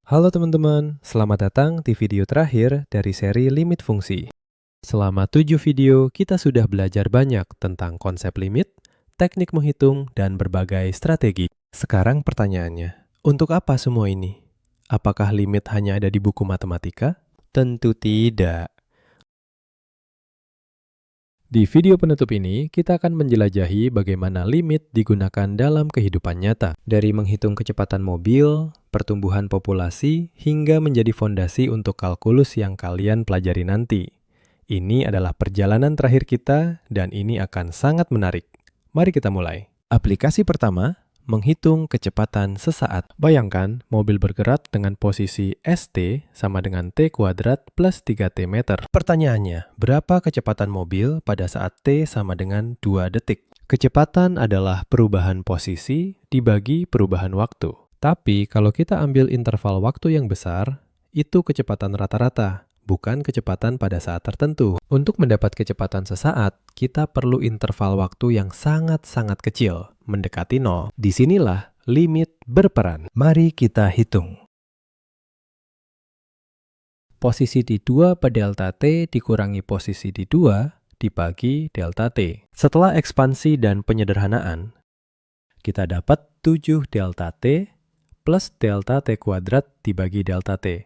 Halo teman-teman, selamat datang di video terakhir dari seri Limit Fungsi. Selama 7 video, kita sudah belajar banyak tentang konsep limit, teknik menghitung, dan berbagai strategi. Sekarang pertanyaannya, untuk apa semua ini? Apakah limit hanya ada di buku matematika? Tentu tidak. Di video penutup ini, kita akan menjelajahi bagaimana limit digunakan dalam kehidupan nyata. Dari menghitung kecepatan mobil, pertumbuhan populasi, hingga menjadi fondasi untuk kalkulus yang kalian pelajari nanti. Ini adalah perjalanan terakhir kita, dan ini akan sangat menarik. Mari kita mulai. Aplikasi pertama, menghitung kecepatan sesaat. Bayangkan, mobil bergerak dengan posisi ST sama dengan T kuadrat plus 3T meter. Pertanyaannya, berapa kecepatan mobil pada saat T sama dengan 2 detik? Kecepatan adalah perubahan posisi dibagi perubahan waktu. Tapi kalau kita ambil interval waktu yang besar, itu kecepatan rata-rata, bukan kecepatan pada saat tertentu. Untuk mendapat kecepatan sesaat, kita perlu interval waktu yang sangat-sangat kecil, mendekati 0. Disinilah limit berperan. Mari kita hitung. Posisi di 2 per delta T dikurangi posisi di 2 dibagi delta T. Setelah ekspansi dan penyederhanaan, kita dapat 7 delta T plus delta T kuadrat dibagi delta T.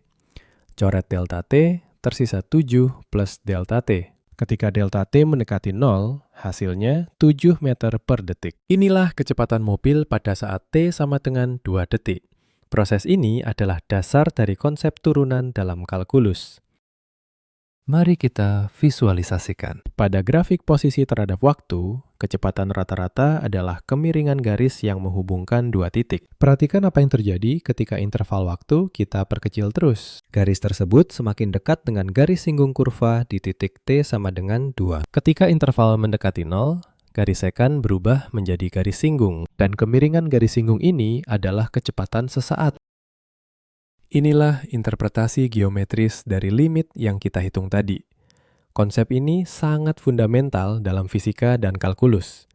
Coret delta T, tersisa 7 plus delta T. Ketika delta T mendekati 0, hasilnya 7 meter per detik. Inilah kecepatan mobil pada saat T sama dengan 2 detik. Proses ini adalah dasar dari konsep turunan dalam kalkulus. Mari kita visualisasikan. Pada grafik posisi terhadap waktu, kecepatan rata-rata adalah kemiringan garis yang menghubungkan dua titik. Perhatikan apa yang terjadi ketika interval waktu kita perkecil terus. Garis tersebut semakin dekat dengan garis singgung kurva di titik T sama dengan 2. Ketika interval mendekati 0, garis sekan berubah menjadi garis singgung. Dan kemiringan garis singgung ini adalah kecepatan sesaat. Inilah interpretasi geometris dari limit yang kita hitung tadi. Konsep ini sangat fundamental dalam fisika dan kalkulus.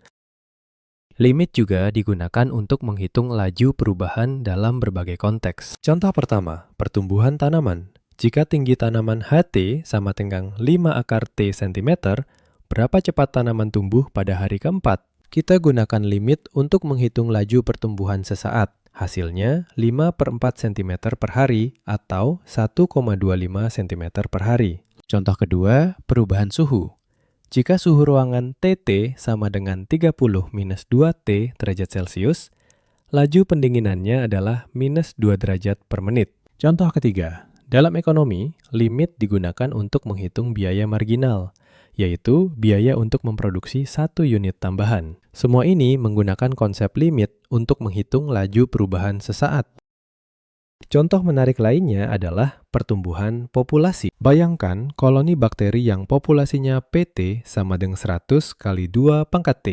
Limit juga digunakan untuk menghitung laju perubahan dalam berbagai konteks. Contoh pertama, pertumbuhan tanaman. Jika tinggi tanaman HT sama dengan 5 akar T cm, berapa cepat tanaman tumbuh pada hari keempat? Kita gunakan limit untuk menghitung laju pertumbuhan sesaat. Hasilnya 5 per 4 cm per hari atau 1,25 cm per hari. Contoh kedua, perubahan suhu. Jika suhu ruangan TT sama dengan 30 minus 2T derajat Celcius, laju pendinginannya adalah minus 2 derajat per menit. Contoh ketiga, dalam ekonomi, limit digunakan untuk menghitung biaya marginal, yaitu biaya untuk memproduksi 1 unit tambahan. Semua ini menggunakan konsep limit untuk menghitung laju perubahan sesaat. Contoh menarik lainnya adalah pertumbuhan populasi. Bayangkan koloni bakteri yang populasinya PT sama dengan 100 kali 2 pangkat T.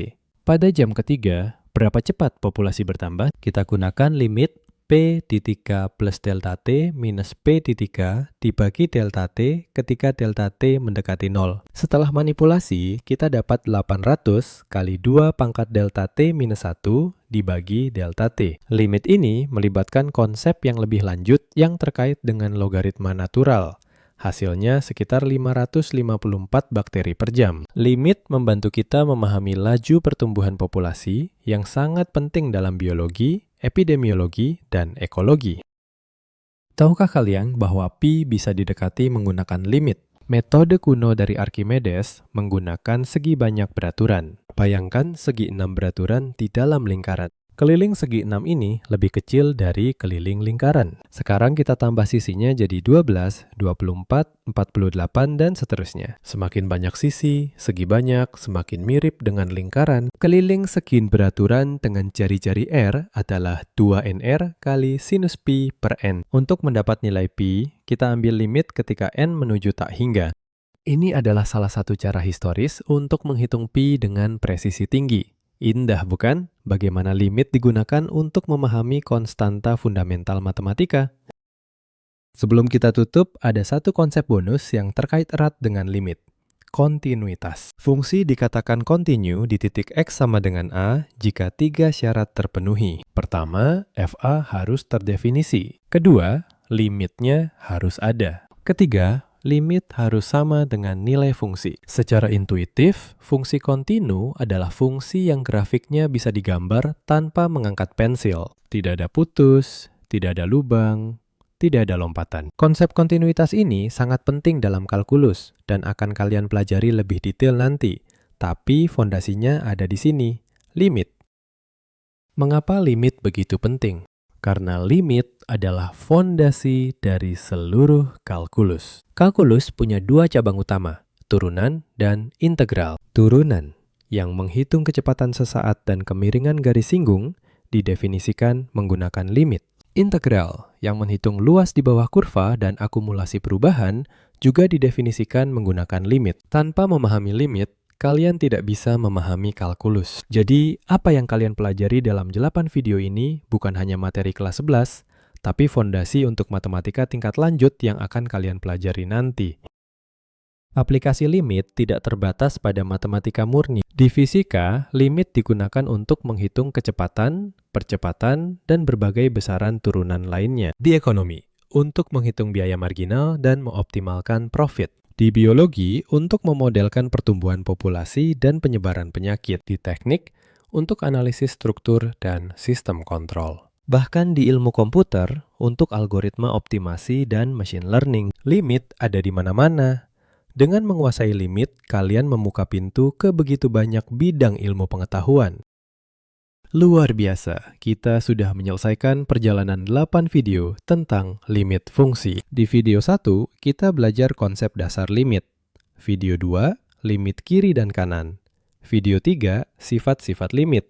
Pada jam ketiga, berapa cepat populasi bertambah? Kita gunakan limit P di 3 plus delta T minus P di 3 dibagi delta T ketika delta T mendekati 0. Setelah manipulasi, kita dapat 800 kali 2 pangkat delta T minus 1 dibagi delta T. Limit ini melibatkan konsep yang lebih lanjut yang terkait dengan logaritma natural. Hasilnya sekitar 554 bakteri per jam. Limit membantu kita memahami laju pertumbuhan populasi yang sangat penting dalam biologi, epidemiologi, dan ekologi. Tahukah kalian bahwa pi bisa didekati menggunakan limit? Metode kuno dari Archimedes menggunakan segi banyak beraturan. Bayangkan segi 6 beraturan di dalam lingkaran. Keliling segi 6 ini lebih kecil dari keliling lingkaran. Sekarang kita tambah sisinya jadi 12, 24, 48, dan seterusnya. Semakin banyak sisi, segi banyak, semakin mirip dengan lingkaran. Keliling segi beraturan dengan jari-jari R adalah 2nr kali sinus pi per n. Untuk mendapat nilai pi, kita ambil limit ketika n menuju tak hingga. Ini adalah salah satu cara historis untuk menghitung pi dengan presisi tinggi. Indah bukan? Bagaimana limit digunakan untuk memahami konstanta fundamental matematika? Sebelum kita tutup, ada satu konsep bonus yang terkait erat dengan limit. Kontinuitas. Fungsi dikatakan kontinu di titik X sama dengan A jika 3 syarat terpenuhi. Pertama, FA harus terdefinisi. Kedua, limitnya harus ada. Ketiga, limit harus sama dengan nilai fungsi. Secara intuitif, fungsi kontinu adalah fungsi yang grafiknya bisa digambar tanpa mengangkat pensil. Tidak ada putus, tidak ada lubang, tidak ada lompatan. Konsep kontinuitas ini sangat penting dalam kalkulus dan akan kalian pelajari lebih detail nanti. Tapi fondasinya ada di sini, limit. Mengapa limit begitu penting? Karena limit adalah fondasi dari seluruh kalkulus. Kalkulus punya dua cabang utama, turunan dan integral. Turunan, yang menghitung kecepatan sesaat dan kemiringan garis singgung, didefinisikan menggunakan limit. Integral, yang menghitung luas di bawah kurva dan akumulasi perubahan, juga didefinisikan menggunakan limit. Tanpa memahami limit, kalian tidak bisa memahami kalkulus. Jadi, apa yang kalian pelajari dalam 8 video ini bukan hanya materi kelas 11, tapi fondasi untuk matematika tingkat lanjut yang akan kalian pelajari nanti. Aplikasi limit tidak terbatas pada matematika murni. Di fisika, limit digunakan untuk menghitung kecepatan, percepatan, dan berbagai besaran turunan lainnya. Di ekonomi, untuk menghitung biaya marginal dan mengoptimalkan profit. Di biologi, untuk memodelkan pertumbuhan populasi dan penyebaran penyakit. Di teknik, untuk analisis struktur dan sistem kontrol. Bahkan di ilmu komputer, untuk algoritma optimasi dan machine learning, limit ada di mana-mana. Dengan menguasai limit, kalian membuka pintu ke begitu banyak bidang ilmu pengetahuan. Luar biasa, kita sudah menyelesaikan perjalanan 8 video tentang limit fungsi. Di video 1, kita belajar konsep dasar limit. Video 2, limit kiri dan kanan. Video 3, sifat-sifat limit.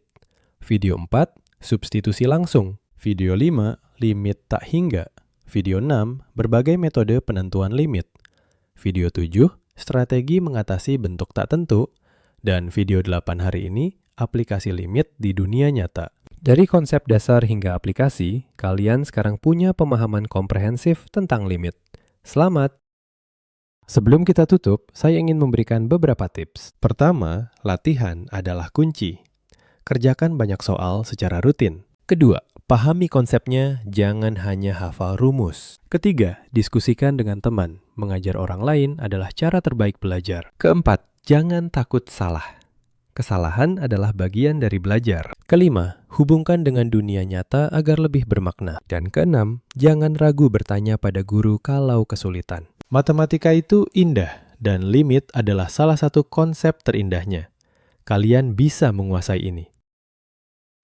Video 4, substitusi langsung. Video 5, limit tak hingga. Video 6, berbagai metode penentuan limit. Video 7, strategi mengatasi bentuk tak tentu. Dan video 8 hari ini, aplikasi limit di dunia nyata. Dari konsep dasar hingga aplikasi, kalian sekarang punya pemahaman komprehensif tentang limit. Selamat! Sebelum kita tutup, saya ingin memberikan beberapa tips. Pertama, latihan adalah kunci. Kerjakan banyak soal secara rutin. Kedua, pahami konsepnya, jangan hanya hafal rumus. Ketiga, diskusikan dengan teman. Mengajar orang lain adalah cara terbaik belajar. Keempat, jangan takut salah. Kesalahan adalah bagian dari belajar. Kelima, hubungkan dengan dunia nyata agar lebih bermakna. Dan keenam, jangan ragu bertanya pada guru kalau kesulitan. Matematika itu indah, dan limit adalah salah satu konsep terindahnya. Kalian bisa menguasai ini.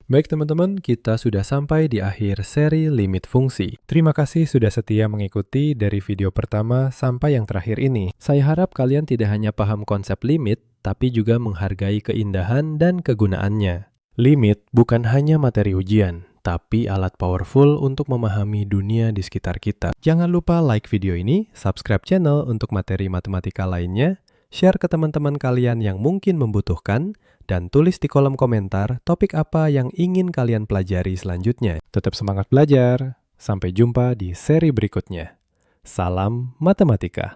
Baik teman-teman, kita sudah sampai di akhir seri limit fungsi. Terima kasih sudah setia mengikuti dari video pertama sampai yang terakhir ini. Saya harap kalian tidak hanya paham konsep limit, tapi juga menghargai keindahan dan kegunaannya. Limit bukan hanya materi ujian, tapi alat powerful untuk memahami dunia di sekitar kita. Jangan lupa like video ini, subscribe channel untuk materi matematika lainnya, share ke teman-teman kalian yang mungkin membutuhkan, dan tulis di kolom komentar topik apa yang ingin kalian pelajari selanjutnya. Tetap semangat belajar. Sampai jumpa di seri berikutnya. Salam matematika.